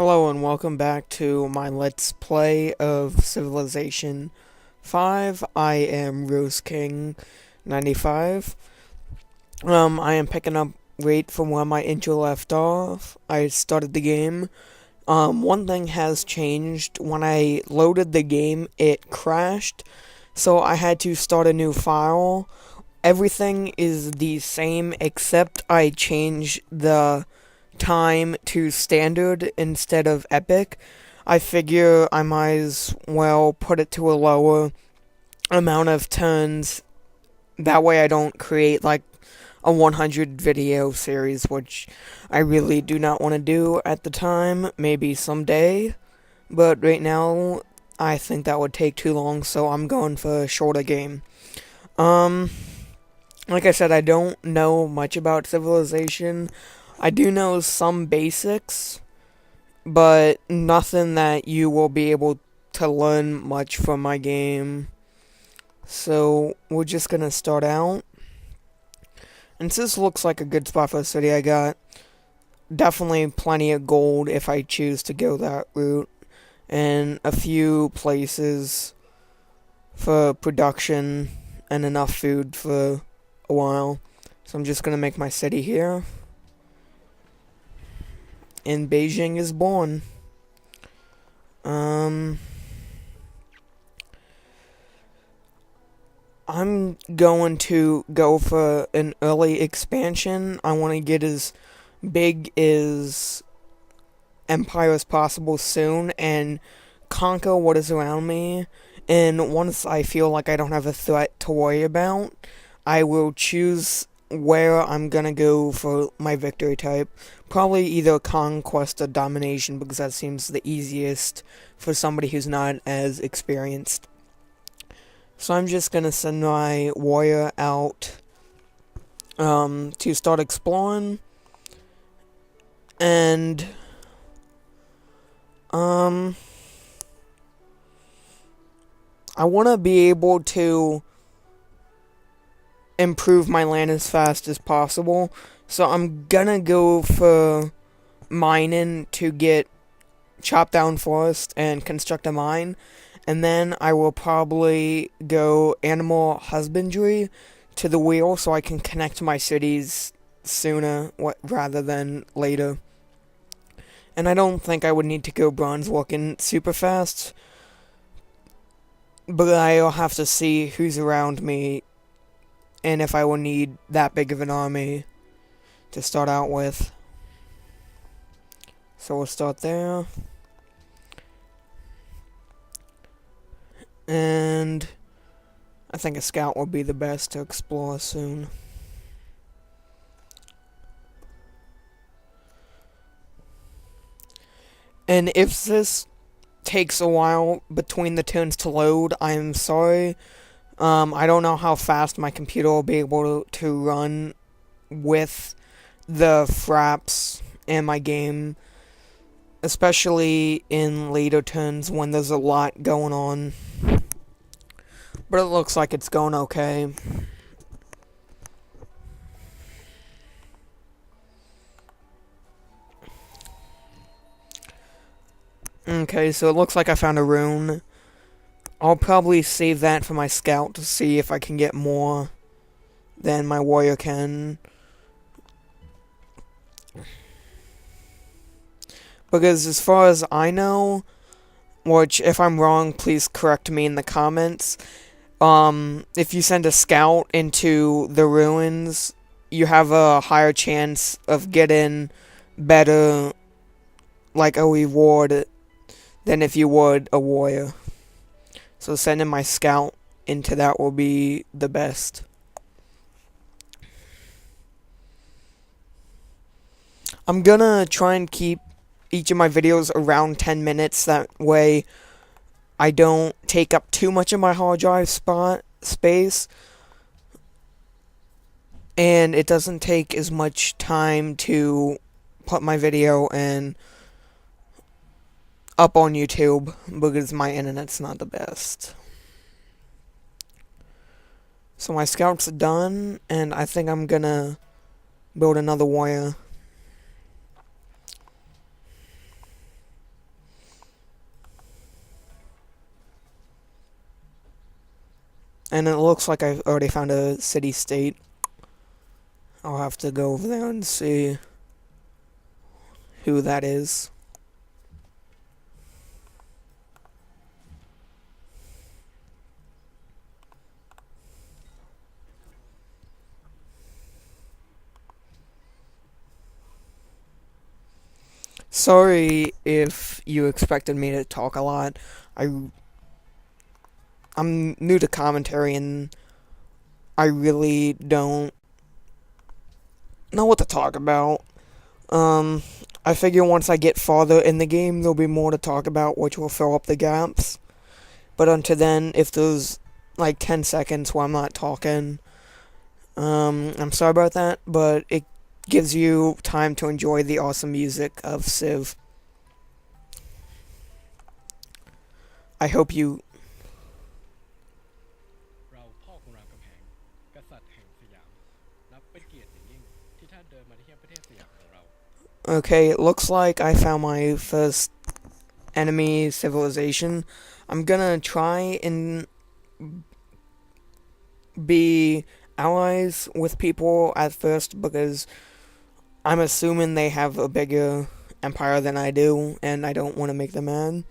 Hello and welcome back to my Let's Play of Civilization V. I am Rose King 95. I am picking up right from where my intro left off. I started the game. One thing has changed. When I loaded the game, it crashed, so I had to start a new file. Everything is the same except I changed the time to standard instead of epic. I figure I might as well put it to a lower amount of turns. That way I don't create like a 100 video series, which I really do not want to do at the time. Maybe someday. But right now, I think that would take too long, so I'm going for a shorter game. Like I said, I don't know much about Civilization. I do know some basics, but nothing that you will be able to learn much from my game. So, we're just gonna start out. And this looks like a good spot for a city. I got definitely plenty of gold if I choose to go that route, and a few places for production and enough food for a while. So I'm just gonna make my city here. And Beijing is born. I'm going to go for an early expansion. I want to get as big as empire as possible soon and conquer what is around me. And once I feel like I don't have a threat to worry about, I will choose where I'm gonna go for my victory type. Probably either conquest or domination, because that seems the easiest for somebody who's not as experienced. So I'm just gonna send my warrior out to start exploring. And I wanna be able to improve my land as fast as possible. So I'm gonna go for mining to get chop down forest and construct a mine. And then I will probably go animal husbandry to the wheel so I can connect my cities sooner rather than later. And I don't think I would need to go bronze working super fast, but I'll have to see who's around me and if I will need that big of an army to start out with. So we'll start there. And I think a scout will be the best to explore soon. And if this takes a while between the turns to load, I'm sorry. I don't know how fast my computer will be able to run with the fraps in my game, especially in later turns when there's a lot going on. But it looks like it's going okay. Okay, so it looks like I found a rune. I'll probably save that for my scout to see if I can get more than my warrior can. Because as far as I know, which if I'm wrong, please correct me in the comments, if you send a scout into the ruins, you have a higher chance of getting better, like a reward, than if you would a warrior. So sending my scout into that will be the best. I'm gonna try and keep each of my videos around 10 minutes. That way I don't take up too much of my hard drive space. And it doesn't take as much time to put my video and up on YouTube because my internet's not the best. So my scouts are done, and I think I'm gonna build another warrior. And it looks like I've already found a city-state. I'll have to go over there and see who that is. Sorry if you expected me to talk a lot. I'm new to commentary and I really don't know what to talk about. Um, I figure once I get farther in the game, there'll be more to talk about, which will fill up the gaps. But until then, if there's like 10 seconds where I'm not talking, I'm sorry about that, but it gives you time to enjoy the awesome music of Civ. I hope you. เราพ่อของรามคำแหงกษัตริย์แห่งสยามนับเป็นเกียรติอย่างยิ่งที่ท่านเดินมาที่ประเทศสยามของเรา Okay, it looks like I found my first enemy civilization. I'm gonna try and be allies with people at first because I'm assuming they have a bigger empire than I do, and I don't want to make them mad.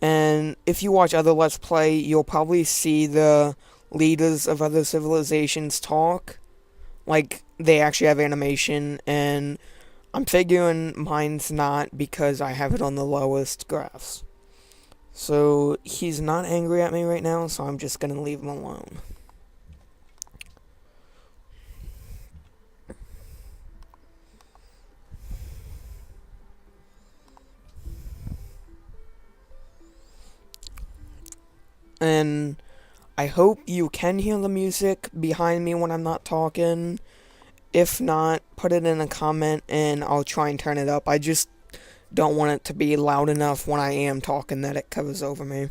And if you watch other Let's Play, you'll probably see the leaders of other civilizations talk. Like, they actually have animation, and I'm figuring mine's not because I have it on the lowest graphs. So, he's not angry at me right now, so I'm just gonna leave him alone. And I hope you can hear the music behind me when I'm not talking. If not, put it in a comment and I'll try and turn it up. I just don't want it to be loud enough when I am talking that it covers over me.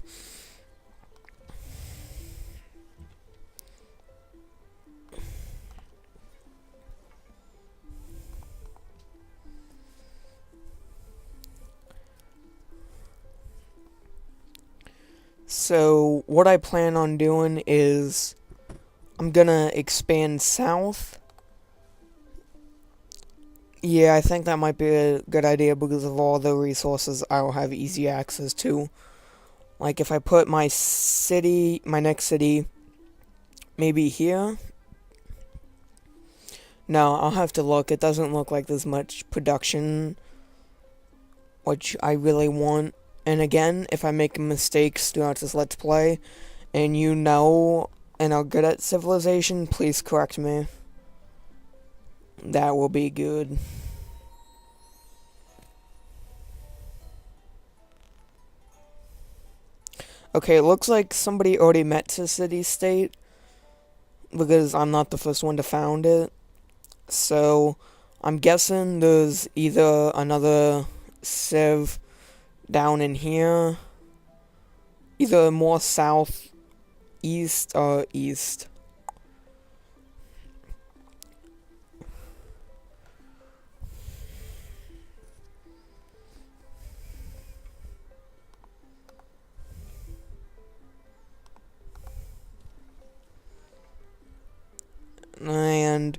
So, what I plan on doing is I'm gonna expand south. Yeah, I think that might be a good idea because of all the resources I'll have easy access to. Like, if I put my city, my next city, maybe here. No, I'll have to look. It doesn't look like there's much production, which I really want. And again, if I make mistakes throughout this Let's Play, and you know and are good at civilization, please correct me. That will be good. Okay, it looks like somebody already met to city-state, because I'm not the first one to found it. So, I'm guessing there's either another civ down in here, either more south, east, or east. And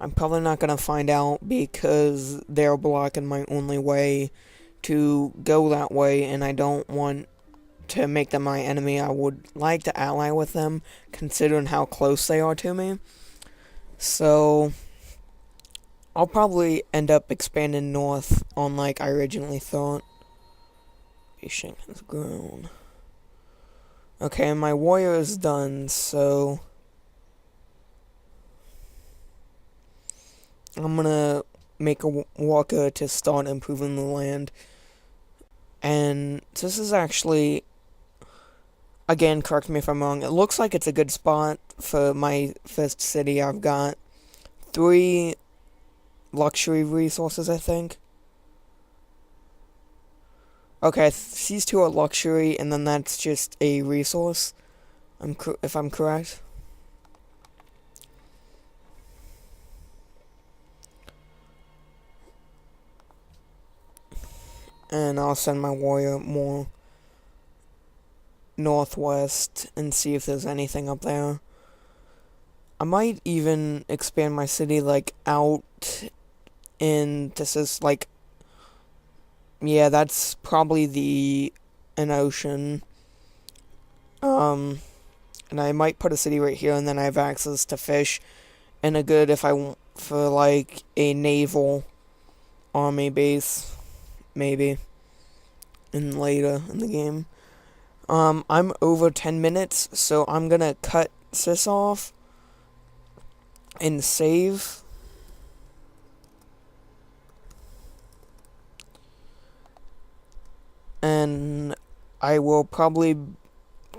I'm probably not going to find out because they're blocking my only way to go that way, and I don't want to make them my enemy. I would like to ally with them, considering how close they are to me. So, I'll probably end up expanding north, unlike I originally thought. Patient has grown. Okay, my warrior is done, so I'm gonna make a walker to start improving the land. And this is actually, again, correct me if I'm wrong, it looks like it's a good spot for my first city. I've got 3 luxury resources, I think. Okay, these 2 are luxury, and then that's just a resource, if I'm correct. And I'll send my warrior more. northwest and see if there's anything up there. I might even expand my city, like, out in, this is, like, yeah, that's probably an ocean. And I might put a city right here, and then I have access to fish, and a good, if I want, for, like, a naval army base, maybe, and later in the game. I'm over 10 minutes, so I'm gonna cut this off and save. And I will probably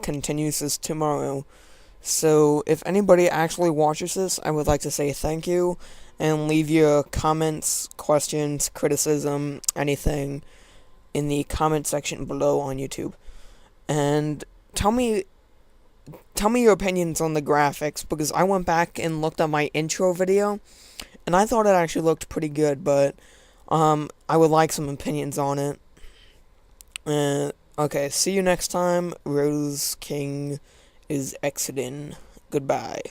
continue this tomorrow. So if anybody actually watches this, I would like to say thank you and leave your comments, questions, criticism, anything in the comment section below on YouTube. And tell me your opinions on the graphics, because I went back and looked at my intro video and I thought it actually looked pretty good, but I would like some opinions on it. Okay, see you next time. Rose King is exiting. Goodbye.